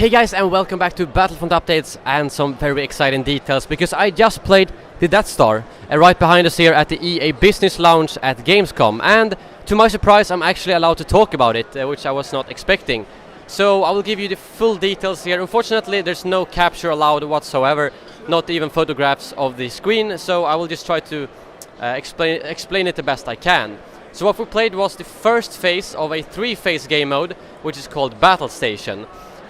Hey guys, and welcome back to Battlefront updates and some very exciting details, because I just played the Death Star right behind us here at the EA Business Lounge at Gamescom, and to my surprise I'm actually allowed to talk about it, which I was not expecting. So I will give you the full details here. Unfortunately there's no capture allowed whatsoever, not even photographs of the screen, so I will just try to explain it the best I can. So what we played was the first phase of a 3-phase game mode, which is called Battle Station.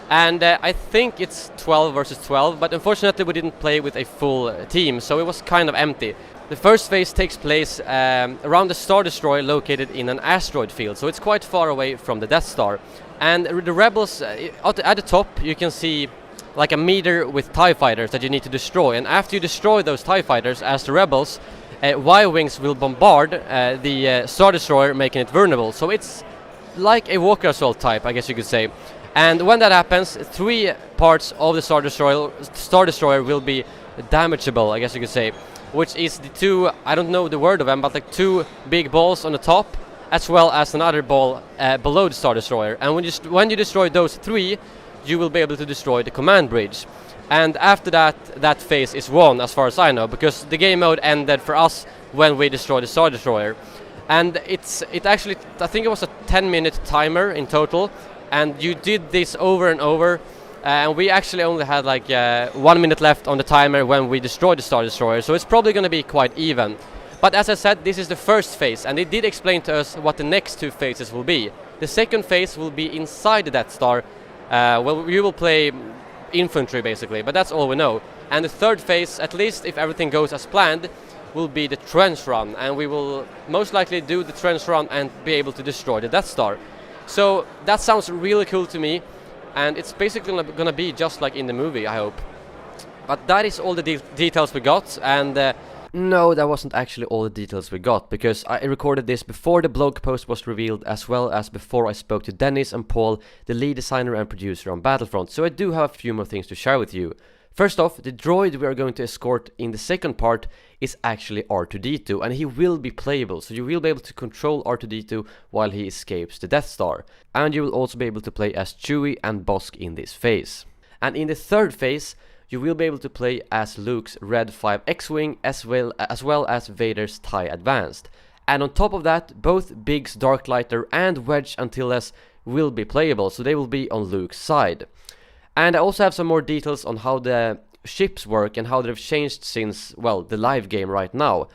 And I think it's 12 versus 12, but unfortunately we didn't play with a full team, so it was kind of empty. The first phase takes place around the Star Destroyer located in an asteroid field, so it's quite far away from the Death Star. And the rebels, at the top you can see like a meter with TIE fighters that you need to destroy, and after you destroy those TIE fighters as the rebels, Y-Wings will bombard the Star Destroyer, making it vulnerable. So it's like a Walker Assault type, I guess you could say. And when that happens, 3 parts of the Star Destroyer will be damageable, I guess you could say, which is the 2, I don't know the word of them, but like 2 big balls on the top, as well as another ball below the Star Destroyer. And when you destroy those 3, you will be able to destroy the command bridge. And after that, that phase is won, as far as I know, because the game mode ended for us when we destroyed the Star Destroyer. And it actually, I think it was a 10-minute timer in total. And you did this over and over, and we actually only had like 1 minute left on the timer when we destroyed the Star Destroyer, so it's probably going to be quite even. But as I said, this is the first phase, and they did explain to us what the next 2 phases will be. The second phase will be inside the Death Star. Well, you will play infantry basically, but that's all we know. And the third phase, at least if everything goes as planned, will be the trench run, and we will most likely do the trench run and be able to destroy the Death Star. So that sounds really cool to me, and it's basically gonna be just like in the movie, I hope. But that is all the details we got, and no, that wasn't actually all the details we got, because I recorded this before the blog post was revealed, as well as before I spoke to Dennis and Paul, the lead designer and producer on Battlefront, so I do have a few more things to share with you. First off, the droid we are going to escort in the second part is actually R2-D2, and he will be playable, so you will be able to control R2-D2 while he escapes the Death Star. And you will also be able to play as Chewie and Bossk in this phase. And in the third phase, you will be able to play as Luke's Red 5 X-Wing as well as Vader's TIE Advanced. And on top of that, both Biggs Darklighter and Wedge Antilles will be playable, so they will be on Luke's side. And I also have some more details on how the ships work and how they've changed since, well, the live game right now.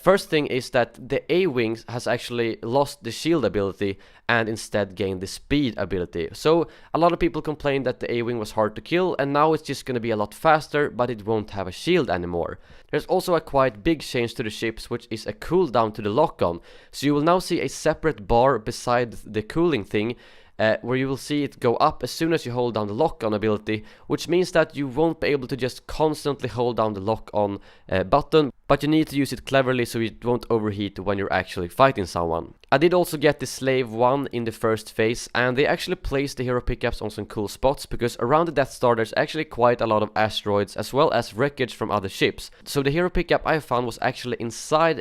First thing is that the A-Wings has actually lost the shield ability and instead gained the speed ability. So a lot of people complained that the A-Wing was hard to kill, and now it's just going to be a lot faster, but it won't have a shield anymore. There's also a quite big change to the ships, which is a cooldown to the lock-on. So you will now see a separate bar beside the cooling thing, where you will see it go up as soon as you hold down the lock-on ability, which means that you won't be able to just constantly hold down the lock-on button, but you need to use it cleverly so it won't overheat when you're actually fighting someone. I did also get the Slave 1 in the first phase, and they actually placed the hero pickups on some cool spots, because around the Death Star there's actually quite a lot of asteroids as well as wreckage from other ships. So the hero pickup I found was actually inside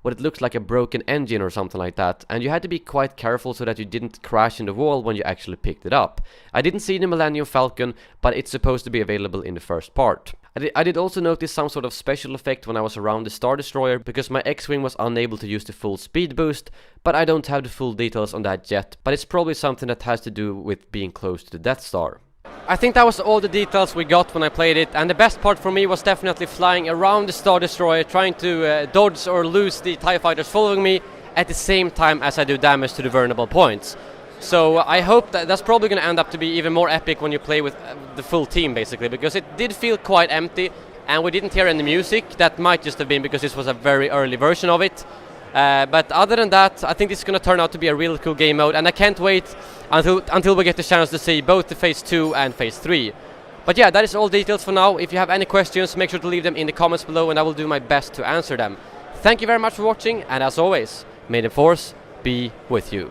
what it looks like a broken engine or something like that, and you had to be quite careful so that you didn't crash in the wall when you actually picked it up. I didn't see the Millennium Falcon, but it's supposed to be available in the first part. I did also notice some sort of special effect when I was around the Star Destroyer, because my X-Wing was unable to use the full speed boost, but I don't have the full details on that yet, but it's probably something that has to do with being close to the Death Star. I think that was all the details we got when I played it, and the best part for me was definitely flying around the Star Destroyer, trying to dodge or lose the TIE fighters following me at the same time as I do damage to the vulnerable points. So I hope that's probably going to end up to be even more epic when you play with the full team basically, because it did feel quite empty and we didn't hear any music. That might just have been because this was a very early version of it. But other than that, I think this is going to turn out to be a really cool game mode, and I can't wait until we get the chance to see both the Phase 2 and Phase 3. But yeah, that is all details for now. If you have any questions, make sure to leave them in the comments below and I will do my best to answer them. Thank you very much for watching, and as always, may the Force be with you.